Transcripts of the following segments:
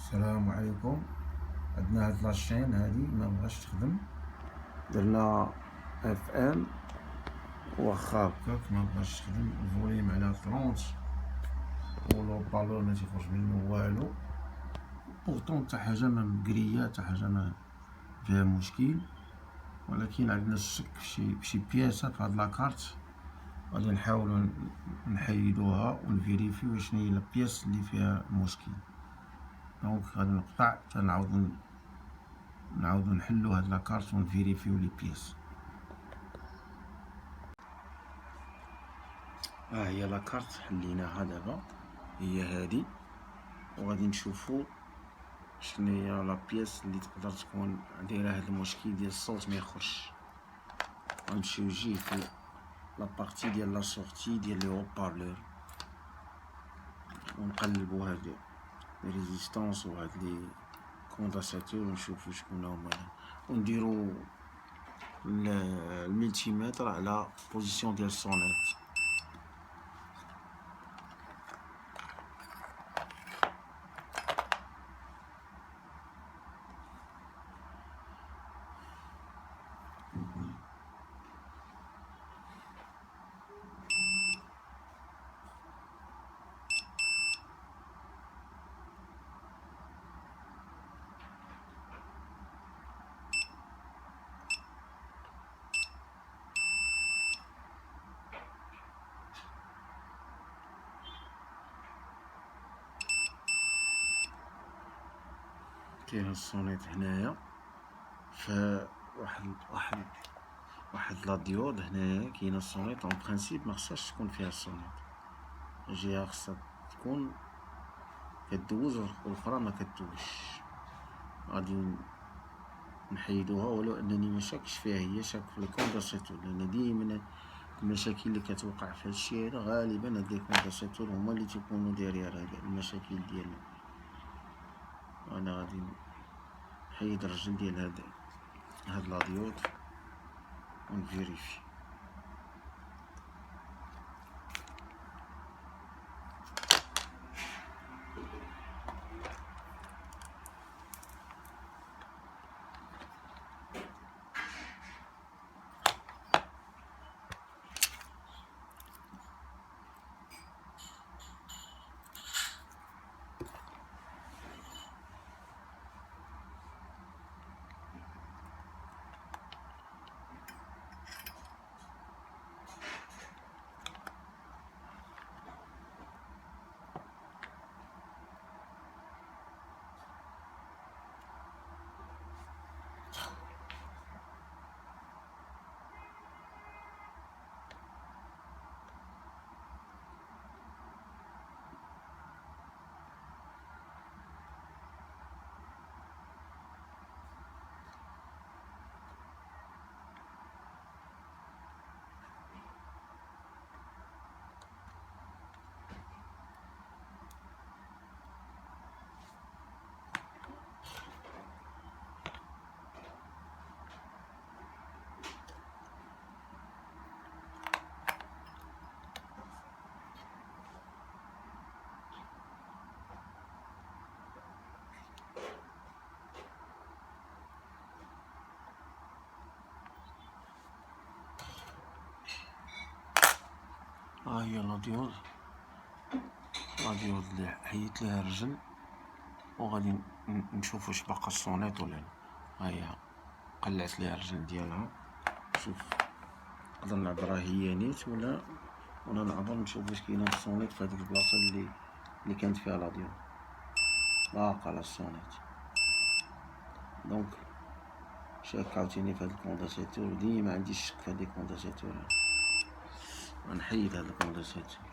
السلام عليكم. عندنا هاد لاشين هادي مبغاش تخدم، درنا اف ام واخا هكاك مبغاش تخدم، الفوليم على 30 ولو بالور متيخرج منو والو، بورتون تا حاجة ما مقرية، تا حاجة ما فيها مشكل. ولكن عندنا الشك فشي بياسة في هاد لاكارت، غادي نحاولو نحيدوها ونفيريفيو شنو هي البياس اللي فيها المشكل. دونك غادي نقطع حتى نعاودو نحلو هاد لاكارت ونفيريفيو لي بياس. هي لاكارت حليناها دابا، هي هادي، وغادي نشوفو شناهي لا بياس اللي تقدر تكون دايره هاد المشكل ديال الصوت ما يخرجش. غنمشيو جي في لابارتي ديال لا سورتي ديال لي هو بارلور، ونقلبو هاد لي ريزيستونس وهاد لي كونداساتور ونشوفو شكون هما، ونديرو الملتيمتر على بوزيسيون ديال السونيت. كاين السونيت هنايا، ف واحد لا ديود هنايا كاينه السونيت. اون برانسيب ما خصهاش تكون فيها السونيت، الجهه خصها تكون كدوز والاخرى ما كدوزش. غادي نحيدوها، ولو انني ما شاكش فيها، هي شاك في الكونداساتور، لان ديما المشاكل اللي كتوقع في هادشي هذا غالبا هاد لي كونداساتور هما اللي تيكونوا دارير هاد المشاكل ديالنا. انا غادي نحيد الرجل ديال هاد لا ديود ونفيريفي. ها هي لا ديود اللي حيدت ليها الرجل، وغادي نشوف واش باقا السونيط ولا لا. ها هي قلعت ليها الرجل ديالها، شوف نقدر نعبرها هي نيت ولا نعبر نشوف واش كاينه السونيط في هاديك البلاصه اللي كانت فيها لا ديود. باقا لا السونيط. دونك شاك عاوتاني في هاد الكونداساتور، ديما عندي الشك في هاد الكونداساتور. غنحيد هاد الكونداساتور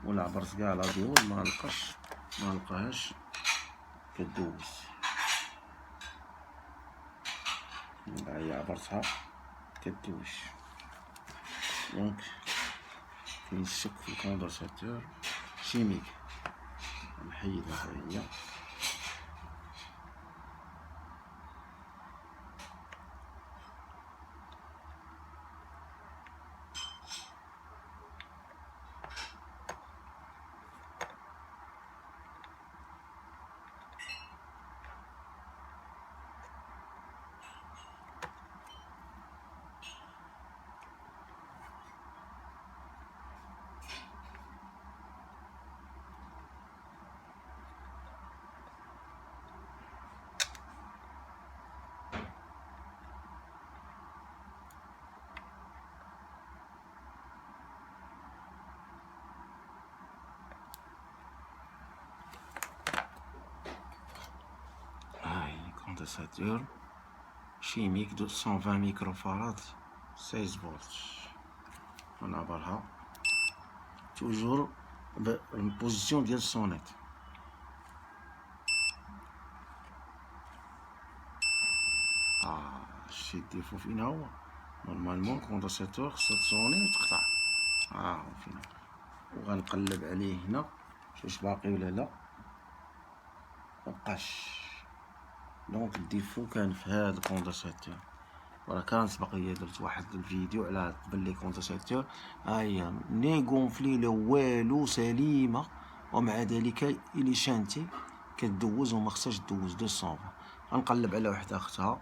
ولا عبرت كاع لا ديود ما نلقاهاش كدوز. هي عبرتها كدوز، دونك كاين الشك في الكونداساتور شيميك. نحيدها هي. condensateur chimique de 120 microfarads 16 volts. On a toujours en position ديال السونيت. شتي الديفو فين هو؟ نورمالمون الكوندنساتور خصها تصوني وتقطع. هو فين. وغنقلب عليه هنا واش باقي ولا لا. مبقاش. دونك الديفو كان في هاد الكوندنساتور. وراه كان سبق ليا درت واحد الفيديو على قبل لي كوندنساتور. هي ني غونفلي لا والو سليمه، ومع ذلك الي شانتي كدوز وما خصهاش دوز 220. غنقلب على وحده اختها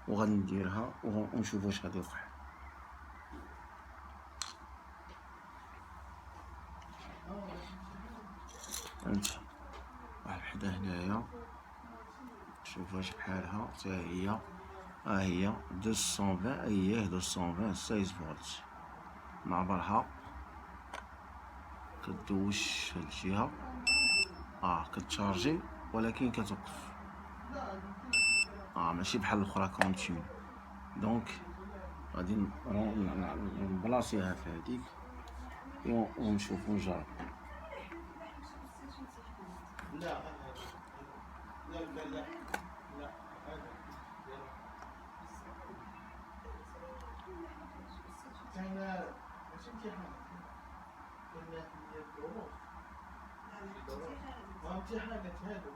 وغنديرها ونشوف واش غادي يوقع. فهمتي؟ واحد حدا هنايا شوف واش بحالها حتى هي. هي 220. اييه 220 16 فولت. نعبرها كدوش هاد الجهه. كتشارجي ولكن كتوقف. ماشي بحال الاخرى كونتينيو. دونك غادي نبلاصيها في هاديك ونشوفو نجرب. لا لا لا لا لا هذا ماشي امتحان. كنا في الدروس. امتحانات هادو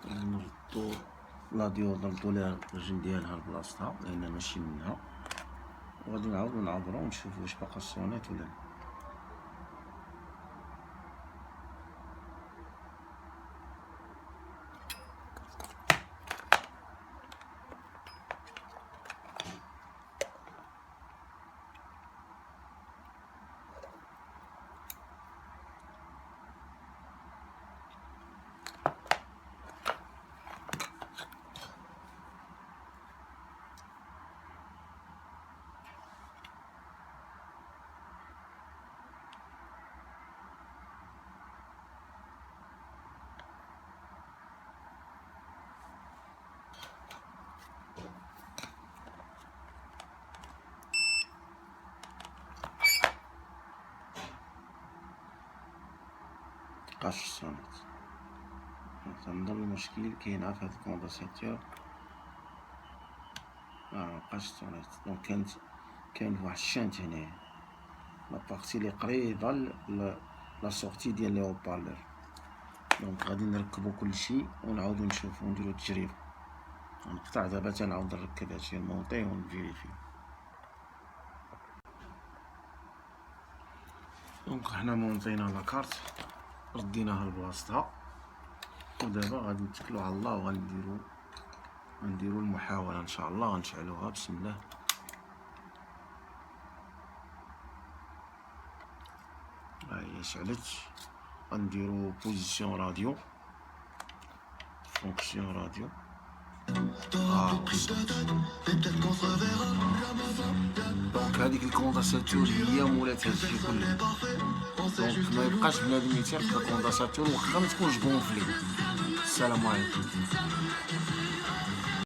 ما نردو لا ديود، نردو ليها الرجل ديالها لبلاصتها لأن ماشي منها، وغادي نعاودو نعبرو ونشوفو واش باقا الصونيت ولا لا. مبقاش الصونيت. تنظن المشكل كاين في هاد الكوندنساتور. مبقاش الصونيت. دونك كاين واحد الشانت هنايا لا بارتي لي قريبه لا سورتي ديال لي هوبارلور. دونك غادي نركبو كلشي ونعاودو نشوفو ونديرو التجربه. غنقطع دابا تنعاود نركب هادشي المونطي ونفيريفي. دونك حنا مونطينا لاكارت رديناها لبلاصتها، ودابا غادي نتكلو على الله وغنديرو المحاولة ان شاء الله. غنشعلوها بسم الله. هي شعلت. غنديرو بوزيسيون راديو، فونكسيون راديو. دونك هاديك الكوندنساتور هي مولات هادشي كله. دونك ما يبقاش بنادم يتيق في الكوندنساتور واخا ما تكونش غونفلي. السلام عليكم.